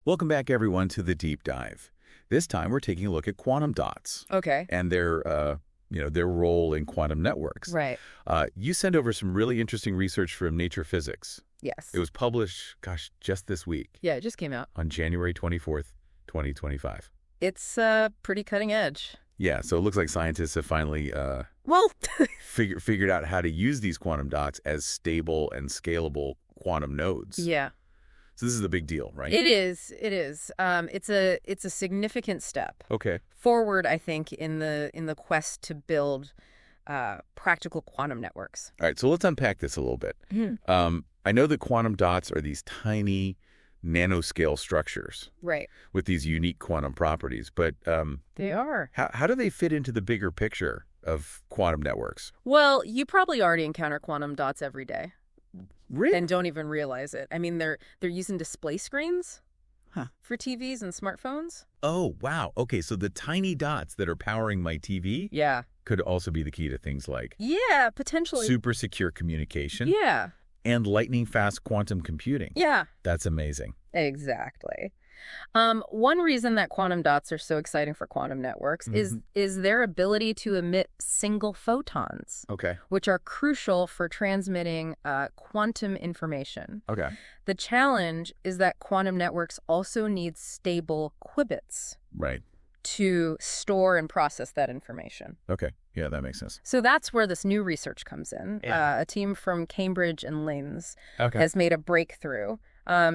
Welcome back, everyone, to the deep dive. This time, we're taking a look at quantum dots Okay. and their role in quantum networks. Right. You sent over some really interesting research from Nature Physics. Yes. It was published, just this week Yeah, it just came out. on January 24th, 2025. It's pretty cutting edge. Yeah, so it looks like scientists have finally Well, figured out how to use these quantum dots as stable and scalable quantum nodes. yeah, So this is the big deal, right? it is. It is. It's a significant step Okay. forward, I think, in the quest to build practical quantum networks. All right, so let's unpack this a little bit. I know that quantum dots are these tiny nanoscale structures Right. with these unique quantum properties, but They are. how do they fit into the bigger picture of quantum networks? Well, you probably already encounter quantum dots every day Really? and don't even realize it. I mean, they're using display screens Huh. for TVs and smartphones. Oh, wow. Okay, so the tiny dots that are powering my TV Yeah. could also be the key to things like Yeah, potentially. super secure communication Yeah. and lightning-fast quantum computing. Yeah. That's amazing. Exactly. One reason that quantum dots are so exciting for quantum networks is their ability to emit single photons, Okay. which are crucial for transmitting quantum information. Okay. The challenge is that quantum networks also need stable qubits Right. to store and process that information. Okay. Yeah, that makes sense. So that's where this new research comes in. Yeah. A team from Cambridge and Linz Okay. has made a breakthrough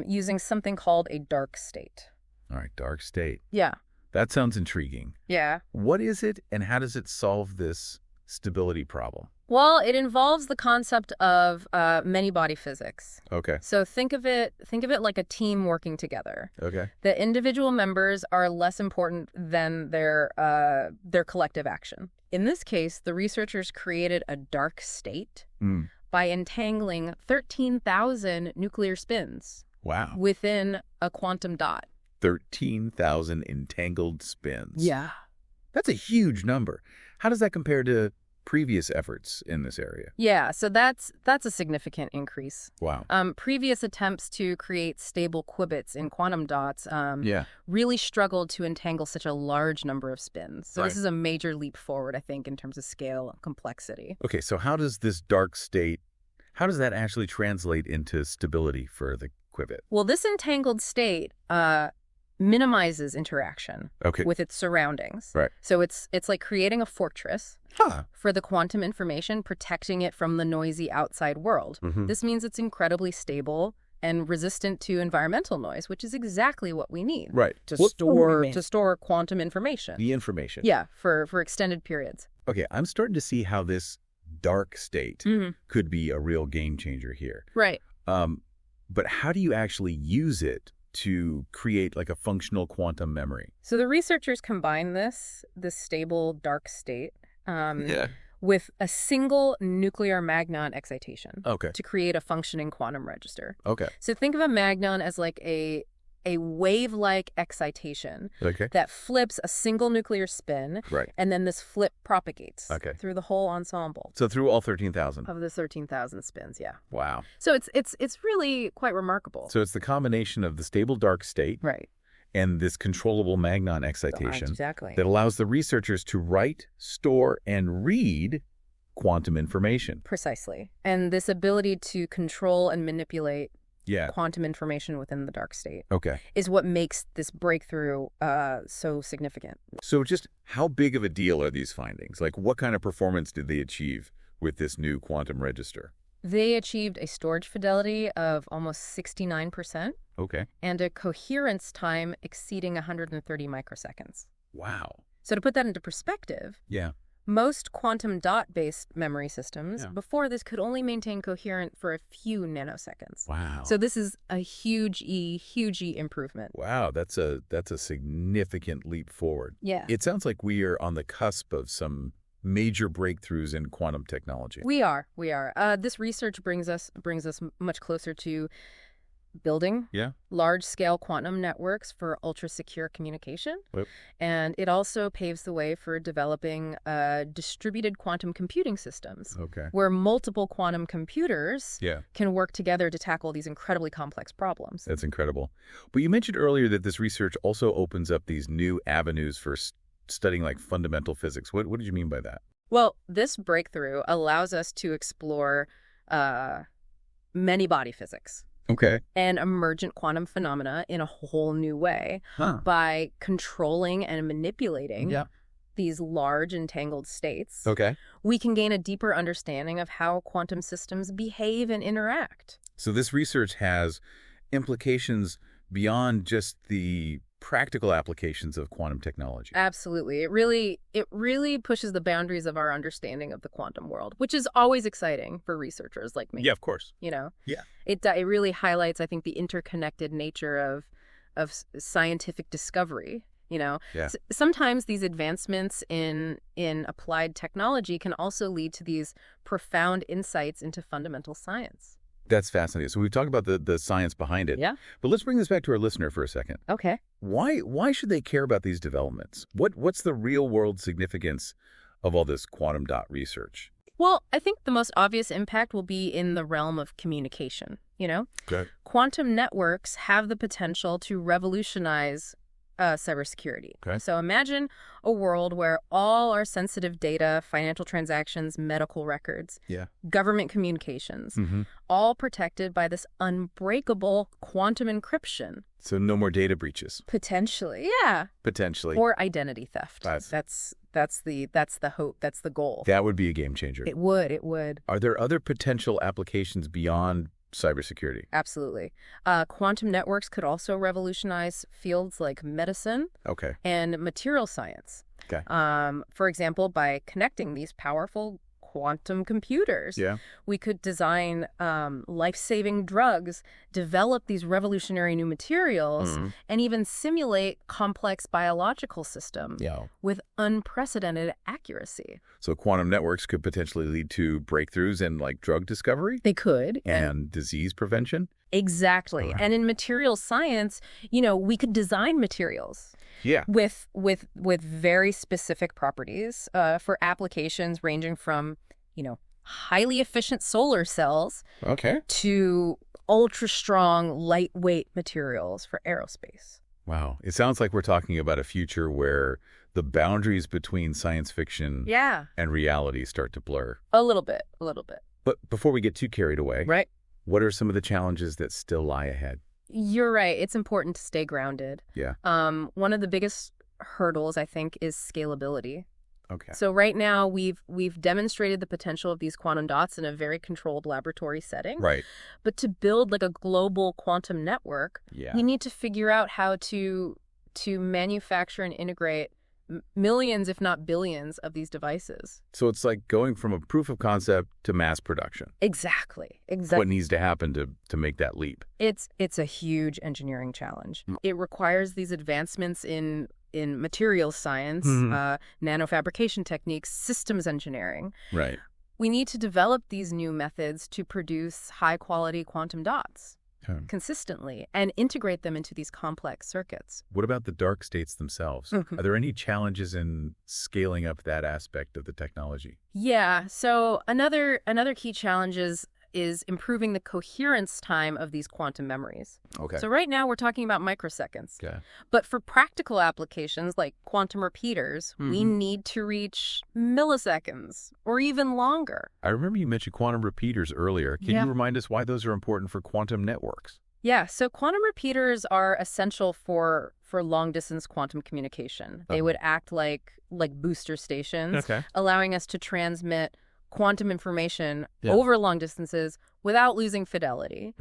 using something called a dark state. All right, dark state. Yeah. That sounds intriguing. Yeah. What is it, and how does it solve this stability problem? Well, it involves the concept of many-body physics. Okay. So think of it like a team working together. Okay. The individual members are less important than their collective action. In this case, the researchers created a dark state by entangling 13,000 nuclear spins Wow. within a quantum dot. 13,000 entangled spins. Yeah. That's a huge number. How does that compare to previous efforts in this area? Yeah, so that's a significant increase. Wow. Previous attempts to create stable qubits in quantum dots Yeah. really struggled to entangle such a large number of spins. So Right. this is a major leap forward, I think, in terms of scale and complexity. Okay, so how does this dark state, how does that actually translate into stability for the qubit? Well, this entangled state minimizes interaction Okay. with its surroundings. Right. So it's like creating a fortress Huh. for the quantum information, protecting it from the noisy outside world. Mhm. This means it's incredibly stable and resistant to environmental noise, which is exactly what we need Right. to What- store quantum information. The information. Yeah, for extended periods. Okay, I'm starting to see how this dark state could be a real game changer here. Right. But how do you actually use it to create like a functional quantum memory? So the researchers combine this stable dark state Yeah. with a single nuclear magnon excitation Okay. to create a functioning quantum register. Okay. So think of a magnon as like a wave-like excitation Okay. that flips a single nuclear spin, Right. and then this flip propagates Okay. through the whole ensemble So through all 13,000. of the 13,000 spins. Yeah. Wow. So it's really quite remarkable. So it's the combination of the stable dark state Right. and this controllable magnon excitation Exactly. that allows the researchers to write, store, and read quantum information. Precisely. And this ability to control and manipulate Yeah. quantum information within the dark state Okay. is what makes this breakthrough so significant. So just how big of a deal are these findings? Like what kind of performance did they achieve with this new quantum register? They achieved a storage fidelity of almost 69% Okay. and a coherence time exceeding 130 microseconds. Wow. So to put that into perspective, Yeah. most quantum dot-based memory systems Yeah. before this could only maintain coherent for a few nanoseconds. Wow. So this is a huge improvement. Wow, that's a significant leap forward. Yeah. It sounds like we are on the cusp of some major breakthroughs in quantum technology. We are. This research brings us much closer to building Yeah. large-scale quantum networks for ultra-secure communication. Yep. And it also paves the way for developing distributed quantum computing systems, Okay. where multiple quantum computers Yeah. can work together to tackle these incredibly complex problems. That's incredible. But you mentioned earlier that this research also opens up these new avenues for studying like fundamental physics. What did you mean by that? Well, this breakthrough allows us to explore many body physics Okay. and emergent quantum phenomena in a whole new way by controlling and manipulating these large entangled states. Okay. We can gain a deeper understanding of how quantum systems behave and interact. So this research has implications beyond just the practical applications of quantum technology. Absolutely. It really pushes the boundaries of our understanding of the quantum world, which is always exciting for researchers like me. Yeah, of course. You know? Yeah. It really highlights, I think, the interconnected nature of scientific discovery. You know, Yeah. Sometimes these advancements in applied technology can also lead to these profound insights into fundamental science. That's fascinating. So we've talked about the science behind it. Yeah. But let's bring this back to our listener for a second. Okay. Why should they care about these developments? What's the real world significance of all this quantum dot research? Well, I think the most obvious impact will be in the realm of communication, you know? Okay. Quantum networks have the potential to revolutionize cybersecurity. Okay. So imagine a world where all our sensitive data, financial transactions, medical records, government communications, all protected by this unbreakable quantum encryption. So no more data breaches. Potentially, yeah. Potentially. Or identity theft. That's the hope. That's the goal. That would be a game changer. It would. Are there other potential applications beyond cybersecurity? Absolutely. Quantum networks could also revolutionize fields like medicine and material science. Okay. For example, by connecting these powerful quantum computers, we could design life-saving drugs, develop these revolutionary new materials, and even simulate complex biological systems with unprecedented accuracy. So quantum networks could potentially lead to breakthroughs in like drug discovery? They could. And disease prevention? Exactly. Right. And in material science, you know, we could design materials. With very specific properties for applications ranging from, you know, highly efficient solar cells to ultra strong, lightweight materials for aerospace. Wow. It sounds like we're talking about a future where the boundaries between science fiction and reality start to blur. A little bit. But before we get too carried away, what are some of the challenges that still lie ahead? You're right. It's important to stay grounded. Yeah. One of the biggest hurdles, I think, is scalability. Okay. So right now, we've demonstrated the potential of these quantum dots in a very controlled laboratory setting. Right. But to build like a global quantum network, we need to figure out how to manufacture and integrate millions, if not billions, of these devices. So it's like going from a proof of concept to mass production. Exactly. What needs to happen to make that leap? It's a huge engineering challenge. It requires these advancements in materials science, nanofabrication techniques, systems engineering. Right. We need to develop these new methods to produce high-quality quantum dots consistently and integrate them into these complex circuits. What about the dark states themselves? Are there any challenges in scaling up that aspect of the technology? Yeah. So another key challenge is improving the coherence time of these quantum memories. Okay. So right now we're talking about microseconds. Okay. But for practical applications like quantum repeaters, we need to reach milliseconds or even longer. I remember you mentioned quantum repeaters earlier. Can you remind us why those are important for quantum networks? Yeah, so quantum repeaters are essential for long-distance quantum communication. They would act like booster stations, allowing us to transmit quantum information over long distances without losing fidelity.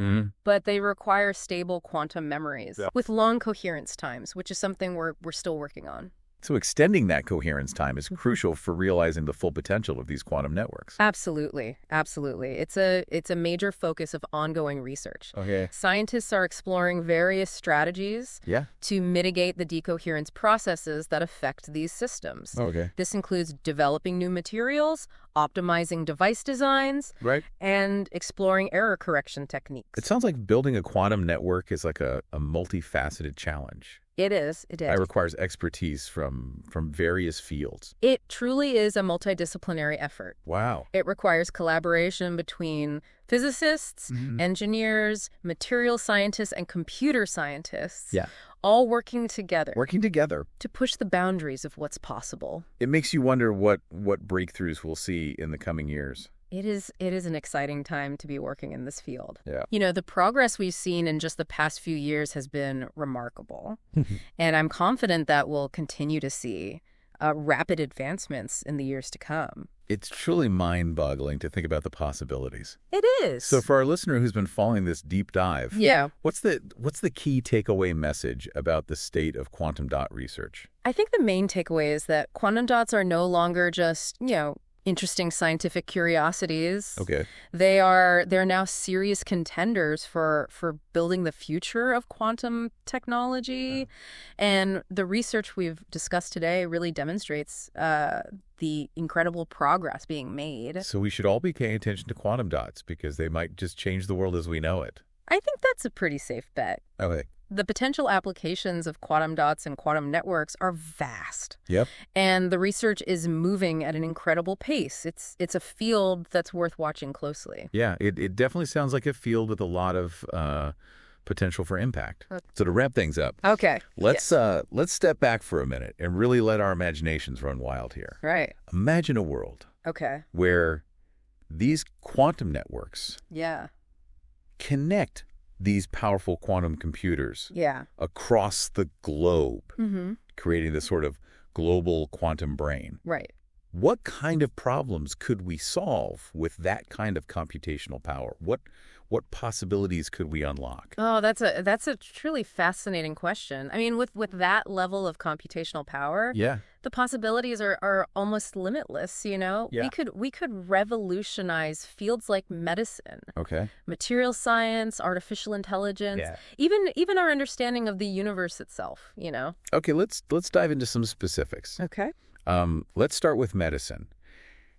But they require stable quantum memories with long coherence times, which is something we're still working on. So extending that coherence time is crucial for realizing the full potential of these quantum networks. Absolutely. Absolutely. It's a major focus of ongoing research. Okay. Scientists are exploring various strategies to mitigate the decoherence processes that affect these systems. Okay. This includes developing new materials, optimizing device designs, and exploring error correction techniques. It sounds like building a quantum network is like a multifaceted challenge. It is. It It requires expertise from various fields. It truly is a multidisciplinary effort. Wow. It requires collaboration between physicists, engineers, material scientists, and computer scientists, all working together. To push the boundaries of what's possible. It makes you wonder what breakthroughs we'll see in the coming years. It is an exciting time to be working in this field. Yeah. You know, the progress we've seen in just the past few years has been remarkable. And I'm confident that we'll continue to see rapid advancements in the years to come. It's truly mind-boggling to think about the possibilities. It is. So for our listener who's been following this deep dive, what's the key takeaway message about the state of quantum dot research? I think the main takeaway is that quantum dots are no longer just, interesting scientific curiosities. Okay. They're now serious contenders for building the future of quantum technology. And the research we've discussed today really demonstrates the incredible progress being made. So we should all be paying attention to quantum dots because they might just change the world as we know it. I think that's a pretty safe bet. Okay. The potential applications of quantum dots and quantum networks are vast. Yep. And the research is moving at an incredible pace. It's a field that's worth watching closely. Yeah, it definitely sounds like a field with a lot of potential for impact. So to wrap things up, let's step back for a minute and really let our imaginations run wild here. Right. Imagine a world where these quantum networks connect these powerful quantum computers across the globe, creating this sort of global quantum brain. Right. What kind of problems could we solve with that kind of computational power? What possibilities could we unlock? Oh, that's a truly fascinating question. I mean, with that level of computational power, the possibilities are almost limitless, Yeah. We could revolutionize fields like medicine, material science, artificial intelligence, even our understanding of the universe itself, Okay, let's dive into some specifics. Okay. Let's start with medicine.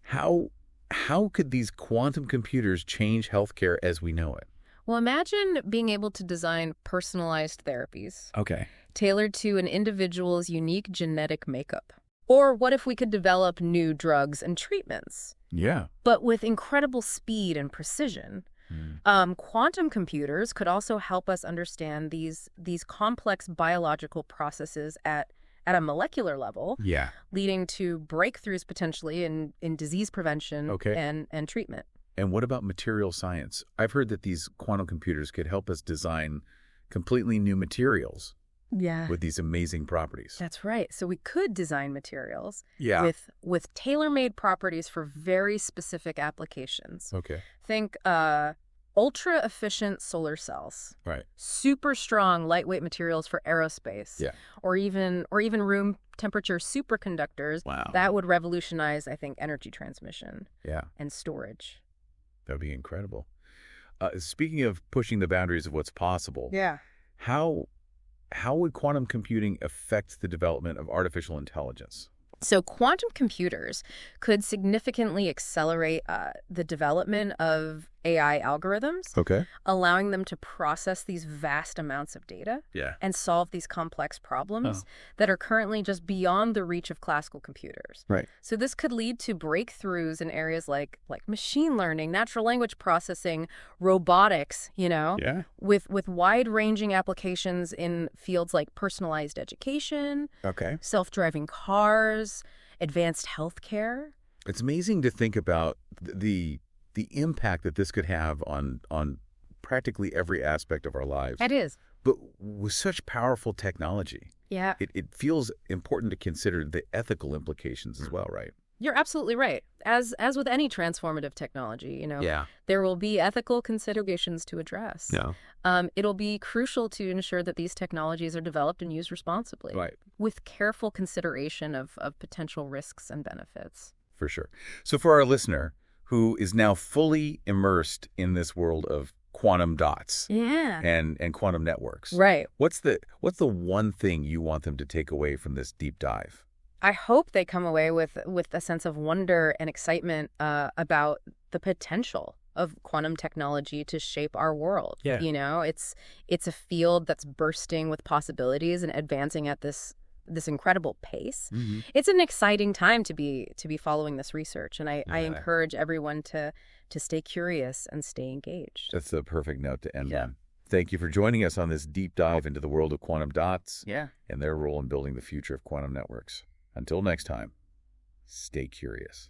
How could these quantum computers change healthcare as we know it? Well, imagine being able to design personalized therapies. Tailored to an individual's unique genetic makeup. Or what if we could develop new drugs and treatments? Yeah. But with incredible speed and precision. Quantum computers could also help us understand these complex biological processes at a molecular level, leading to breakthroughs potentially in disease prevention and treatment. And what about material science? I've heard that these quantum computers could help us design completely new materials with these amazing properties. That's right. So we could design materials with tailor-made properties for very specific applications. Think ultra-efficient solar cells. Super strong, lightweight materials for aerospace. Or even room temperature superconductors. Wow. That would revolutionize, I think, energy transmission and storage. That would be incredible. Speaking of pushing the boundaries of what's possible, how would quantum computing affect the development of artificial intelligence? So quantum computers could significantly accelerate the development of AI algorithms, allowing them to process these vast amounts of data and solve these complex problems that are currently just beyond the reach of classical computers. So this could lead to breakthroughs in areas like machine learning, natural language processing, robotics, with wide-ranging applications in fields like personalized education, self-driving cars, advanced healthcare. It's amazing to think about the impact that this could have on practically every aspect of our lives. It is. But with such powerful technology, it feels important to consider the ethical implications as well, right? You're absolutely right. as with any transformative technology, Yeah. there will be ethical considerations to address. Yeah. It'll be crucial to ensure that these technologies are developed and used responsibly, Right. with careful consideration of potential risks and benefits. For sure. So for our listener who is now fully immersed in this world of quantum dots and quantum networks, right? What's the one thing you want them to take away from this deep dive? I hope they come away with a sense of wonder and excitement about the potential of quantum technology to shape our world. Yeah. It's a field that's bursting with possibilities and advancing at this incredible pace. Mm-hmm. It's an exciting time to be following this research, and I encourage everyone to stay curious and stay engaged. That's the perfect note to end on. Thank you for joining us on this deep dive into the world of quantum dots and their role in building the future of quantum networks. Until next time, stay curious.